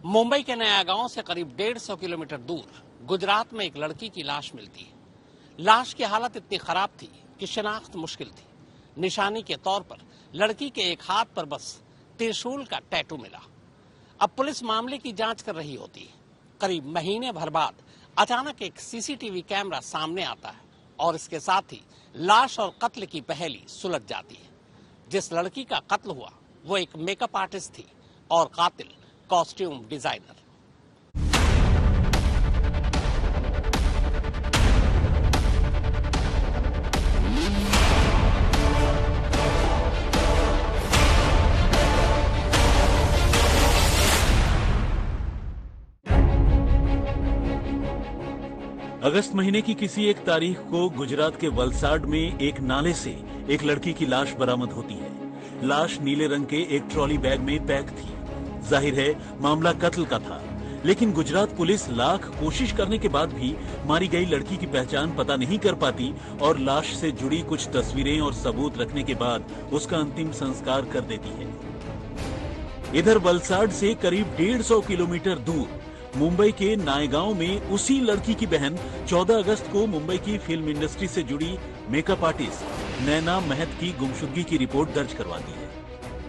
मुंबई के नया गांव से करीब 150 किलोमीटर दूर गुजरात में एक लड़की की लाश मिलती है। लाश की हालत इतनी खराब थी कि शिनाख्त मुश्किल थी। निशानी के तौर पर लड़की के एक हाथ पर बस त्रिशूल का टैटू मिला। अब पुलिस मामले की जांच कर रही होती है। करीब महीने भर बाद अचानक एक सीसीटीवी कैमरा सामने आता है और इसके साथ ही लाश और कत्ल की पहेली सुलझ जाती है। जिस लड़की का कत्ल हुआ वो एक मेकअप आर्टिस्ट थी और कातिल कॉस्ट्यूम डिजाइनर। अगस्त महीने की किसी एक तारीख को गुजरात के वलसाड में एक नाले से एक लड़की की लाश बरामद होती है। लाश नीले रंग के एक ट्रॉली बैग में पैक थी। जाहिर है मामला कत्ल का था, लेकिन गुजरात पुलिस लाख कोशिश करने के बाद भी मारी गई लड़की की पहचान पता नहीं कर पाती और लाश से जुड़ी कुछ तस्वीरें और सबूत रखने के बाद उसका अंतिम संस्कार कर देती है। इधर वलसाड से करीब 150 किलोमीटर दूर मुंबई के नायगांव में उसी लड़की की बहन 14 अगस्त को मुंबई की फिल्म इंडस्ट्री से जुड़ी मेकअप आर्टिस्ट नैना महत की गुमशुदगी की रिपोर्ट दर्ज करवाती है।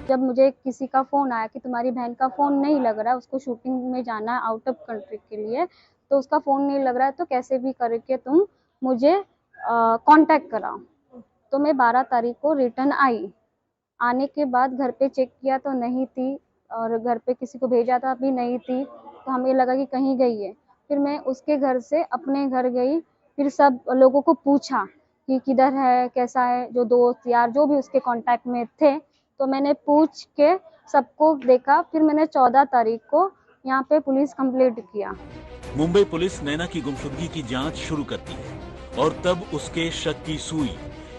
जब मुझे किसी का फोन आया कि तुम्हारी बहन का फोन नहीं लग रहा है, उसको शूटिंग में जाना है आउट ऑफ कंट्री के लिए, तो उसका फोन नहीं लग रहा है, तो कैसे भी करके तुम मुझे कांटेक्ट कराओ। तो मैं 12 तारीख को रिटर्न आई। आने के बाद घर पे चेक किया तो नहीं थी, और घर पे किसी को भेजा था भी नहीं थी, तो हमें लगा कि कहीं गई है। फिर मैं उसके घर से अपने घर गई, फिर सब लोगों को पूछा कि किधर है, कैसा है, जो दोस्त यार जो भी उसके कांटेक्ट में थे, तो मैंने पूछ के सबको देखा। फिर मैंने 14 तारीख को यहाँ पे पुलिस कंप्लेंट किया। मुंबई पुलिस नैना की गुमशुदगी की जांच शुरू करती है और तब उसके शक की सुई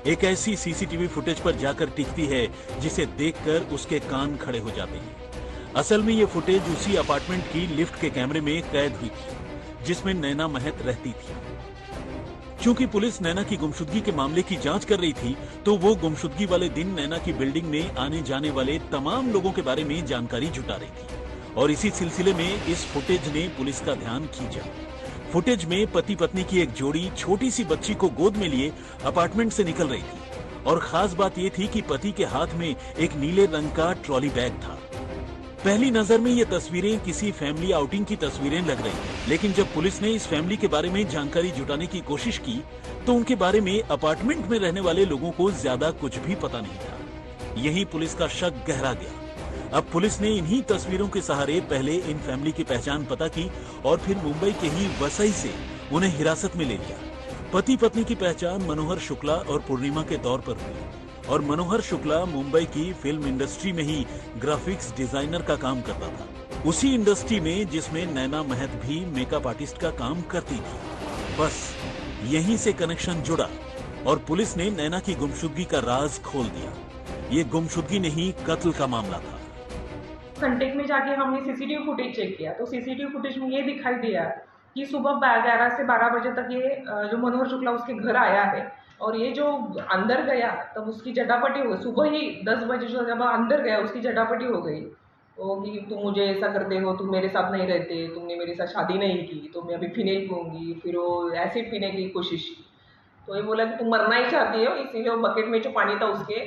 एक ऐसी सीसीटीवी फुटेज पर जाकर टिकती है जिसे देखकर उसके कान खड़े हो जाते हैं। असल में ये फुटेज उसी अपार्टमेंट की लिफ्ट के कैमरे में कैद हुई थी जिसमें नैना महत रहती थी। चूंकि पुलिस नैना की गुमशुदगी के मामले की जांच कर रही थी, तो वो गुमशुदगी वाले दिन नैना की बिल्डिंग में आने जाने वाले तमाम लोगों के बारे में जानकारी जुटा रही थी और इसी सिलसिले में इस फुटेज ने पुलिस का ध्यान खींचा। फुटेज में पति पत्नी की एक जोड़ी छोटी सी बच्ची को गोद में लिए अपार्टमेंट से निकल रही थी और खास बात ये थी कि पति के हाथ में एक नीले रंग का ट्रॉली बैग था। पहली नजर में ये तस्वीरें किसी फैमिली आउटिंग की तस्वीरें लग रही हैं, लेकिन जब पुलिस ने इस फैमिली के बारे में जानकारी जुटाने की कोशिश की तो उनके बारे में अपार्टमेंट में रहने वाले लोगों को ज्यादा कुछ भी पता नहीं था। यहीं पुलिस का शक गहरा गया। अब पुलिस ने इन्हीं तस्वीरों के सहारे पहले इन फैमिली की पहचान पता की और फिर मुंबई के ही वसई से उन्हें हिरासत में ले लिया। पति पत्नी की पहचान मनोहर शुक्ला और पूर्णिमा के तौर पर हुई और मनोहर शुक्ला मुंबई की फिल्म इंडस्ट्री में ही ग्राफिक्स डिजाइनर का काम करता था, उसी इंडस्ट्री में जिसमें नैना महत भी मेकअप आर्टिस्ट का काम करती थी। बस यहीं से कनेक्शन जुड़ा और पुलिस ने नैना की गुमशुदगी का राज खोल दिया। ये गुमशुदगी नहीं, कत्ल का मामला था। कंटेक्ट में जाके हमने सीसीटीवी फुटेज चेक किया तो सीसीटीवी फुटेज में ये दिखाई दिया कि सुबह 11 से 12 बजे तक ये जो मनोहर शुक्ला उसके घर आया है और ये जो अंदर गया तब उसकी झटापटी हो गई। सुबह ही 10 बजे जब अंदर गया उसकी झटापटी हो गई, तो कि तुम मुझे ऐसा करते हो, तुम मेरे साथ नहीं रहते, तुमने मेरे साथ शादी नहीं की, तो मैं अभी पीने ही पीऊँगी। फिर वो एसिड पीने की कोशिश की, तो ये बोला कि तुम मरना ही चाहती हो, इसीलिए वो बकेट में जो पानी था उसके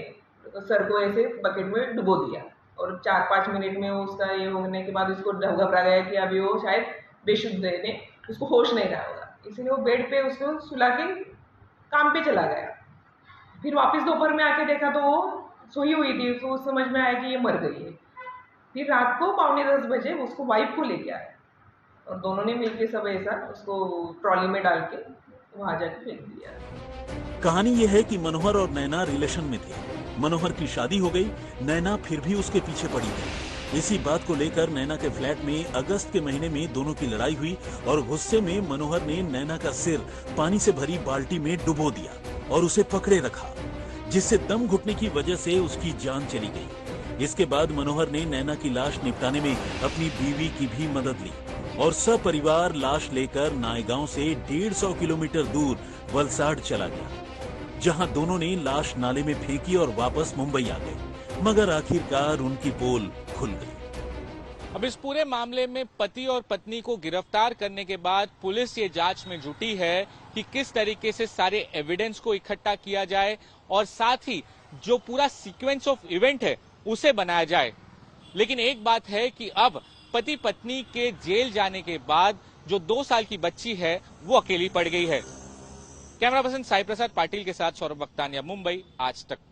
सर को ऐसे बकेट में डुबो दिया और 4-5 मिनट में उसका ये होने के बाद उसको घबरा गया कि अभी वो शायद बेशुद्ध है, उसको होश नहीं रहा होगा, इसीलिए वो बेड पे उसको सुला के काम पे चला गया। फिर वापस दोपहर में आके देखा तो वो सोई हुई थी, तो समझ में आया कि ये मर गई है। फिर रात को 9:45 बजे उसको वाइफ को लेके आया और दोनों ने मिलके सब ऐसा उसको ट्रॉली में डाल के वहां जाके फेंक दिया। कहानी यह है कि मनोहर और नैना रिलेशन में थे। मनोहर की शादी हो गई, नैना फिर भी उसके पीछे पड़ी थी। इसी बात को लेकर नैना के फ्लैट में अगस्त के महीने में दोनों की लड़ाई हुई और गुस्से में मनोहर ने नैना का सिर पानी से भरी बाल्टी में डुबो दिया और उसे पकड़े रखा, जिससे दम घुटने की वजह से उसकी जान चली गई। इसके बाद मनोहर ने नैना की लाश निपटाने में अपनी बीवी की भी मदद ली और सपरिवार लाश लेकर नायगांव से 150 किलोमीटर दूर वलसाड चला गया, जहां दोनों ने लाश नाले में फेंकी और वापस मुंबई आ गए। मगर आखिरकार उनकी पोल खुल गई। अब इस पूरे मामले में पति और पत्नी को गिरफ्तार करने के बाद पुलिस ये जांच में जुटी है कि किस तरीके से सारे एविडेंस को इकट्ठा किया जाए और साथ ही जो पूरा सीक्वेंस ऑफ इवेंट है उसे बनाया जाए। लेकिन एक बात है कि अब पति पत्नी के जेल जाने के बाद जो 2 साल की बच्ची है वो अकेली पड़ गई है। कैमरा पर्सन साई प्रसाद पाटिल के साथ सौरभ वक्तानिया, मुंबई, आज तक।